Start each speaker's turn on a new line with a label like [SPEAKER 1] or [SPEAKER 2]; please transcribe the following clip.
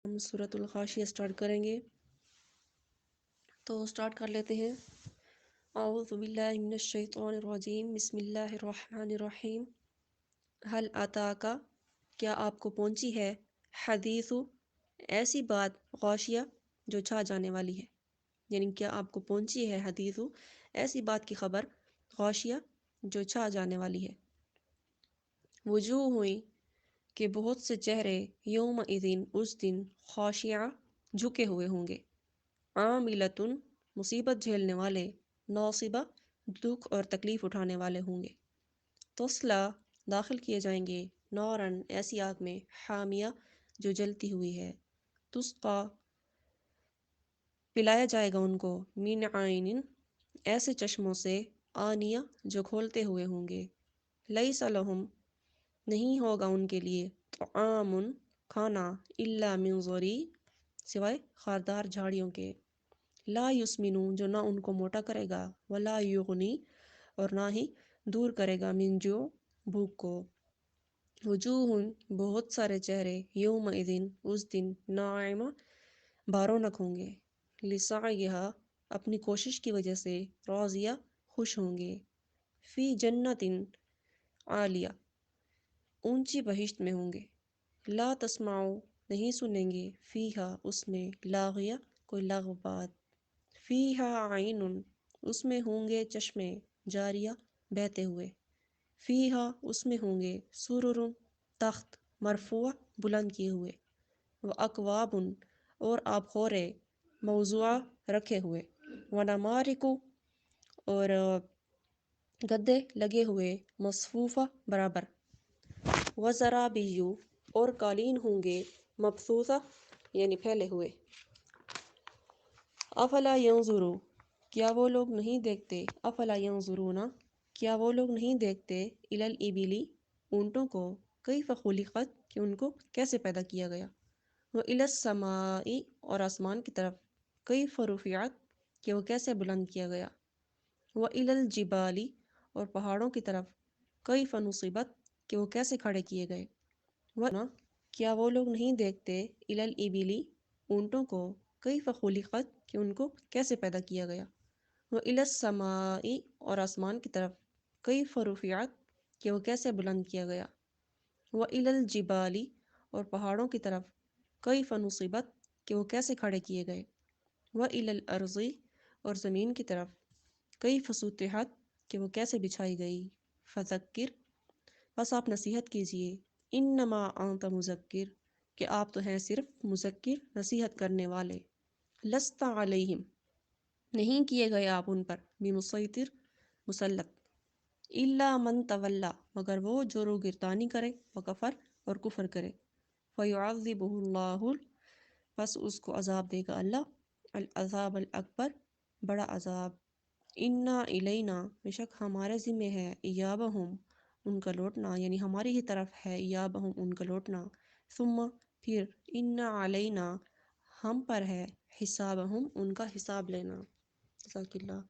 [SPEAKER 1] ہم سورۃ الغاشیہ سٹارٹ کریں گے، تو سٹارٹ کر لیتے ہیں۔ اعوذ باللہ من الشیطان الرجیم، بسم اللہ الرحمن الرحیم۔ حل اتاک، کیا آپ کو پہنچی ہے، حدیث، ایسی بات، غاشیہ جو چھا جانے والی ہے، یعنی کیا آپ کو پہنچی ہے حدیث، ایسی بات کی خبر، غاشیہ جو چھا جانے والی ہے۔ وجوہ ہوئی کہ بہت سے چہرے، یوم اذن، اس دن، خاشعہ، جھکے ہوئے ہوں گے، عاملۃ، مصیبت جھیلنے والے، ناصبہ، دکھ اور تکلیف اٹھانے والے ہوں گے، تصلا، داخل کیے جائیں گے، نورن، ایسی آگ میں، حامیہ، جو جلتی ہوئی ہے، تسقا، پلایا جائے گا ان کو، من عین، ایسے چشموں سے، آنیہ، جو کھولتے ہوئے ہوں گے، لیس لہم، نہیں ہوگا ان کے لیے، طعام، کھانا، الا من ضریع، سوائے خاردار جھاڑیوں کے، لا یسمنو، جو نہ ان کو موٹا کرے گا، ولا یغنی، اور نہ ہی دور کرے گا، من جو، بھوک کو، وجوہ، بہت سارے چہرے، یوم اذن، اس دن، ناعمہ، بارونق ہوں گے، لسعیہا، اپنی کوشش کی وجہ سے، راضیہ، خوش ہوں گے، فی جنت عالیہ، اونچی بہشت میں ہوں گے، لا تسمعوا، نہیں سنیں گے، فیہا، اس میں، لاغیہ، کوئی لغو بات، فیہا عین، اس میں ہوں گے چشمے، جاریہ، بہتے ہوئے، فیہا، اس میں ہوں گے، سرر، تخت، مرفوع، بلند کیے ہوئے، واکواب، اور آب خورے، موضوع، رکھے ہوئے، ونمارق، اور گدے لگے ہوئے، مصفوفہ، برابر، وزرابی، اور قالین ہوں گے، مبثوثہ، یعنی پھیلے ہوئے، افلا ینظروا، کیا وہ لوگ نہیں دیکھتے، افلا ینظرون، کیا وہ لوگ نہیں دیکھتے، الی الابل، اونٹوں کو، کیف خلقت، کہ ان کو کیسے پیدا کیا گیا، والی السماء، اور آسمان کی طرف، کیف رفعت، کہ وہ کیسے بلند کیا گیا، والی الجبال، اور پہاڑوں کی طرف، کیف نصبت، کہ وہ کیسے کھڑے کیے گئے، کیا وہ لوگ نہیں دیکھتے، الی الابل، اونٹوں کو، کیف خلقت، کہ ان کو کیسے پیدا کیا گیا، والی السماء، اور آسمان کی طرف، کیف رفعت، کہ وہ کیسے بلند کیا گیا، والی الجبال، اور پہاڑوں کی طرف، کیف نصبت، کہ وہ کیسے کھڑے کیے گئے، والی الارض، اور زمین کی طرف، کیف سطحت، کہ وہ کیسے بچھائی گئی، فذکر، بس آپ نصیحت کیجئے، انما انت مذکر، کہ آپ تو ہیں صرف مذکر، نصیحت کرنے والے، لست علیہم، نہیں کیے گئے آپ ان پر، بمسیطر، مسلط، الا من تولا، مگر وہ جو روگردانی کرے، وکفر، اور کفر کرے، فیعذبہ اللہ، پس اس کو عذاب دے گا اللہ، العذاب الاکبر، بڑا عذاب، انا الینا، بے شک ہمارے ذمہ ہے، ایابہم، ان کا لوٹنا، یعنی ہماری ہی طرف ہے، ایابہم، ان کا لوٹنا، ثم، پھر، انا علینا، ہم پر ہے، حسابہم، ان کا حساب لینا، جزاک اللہ۔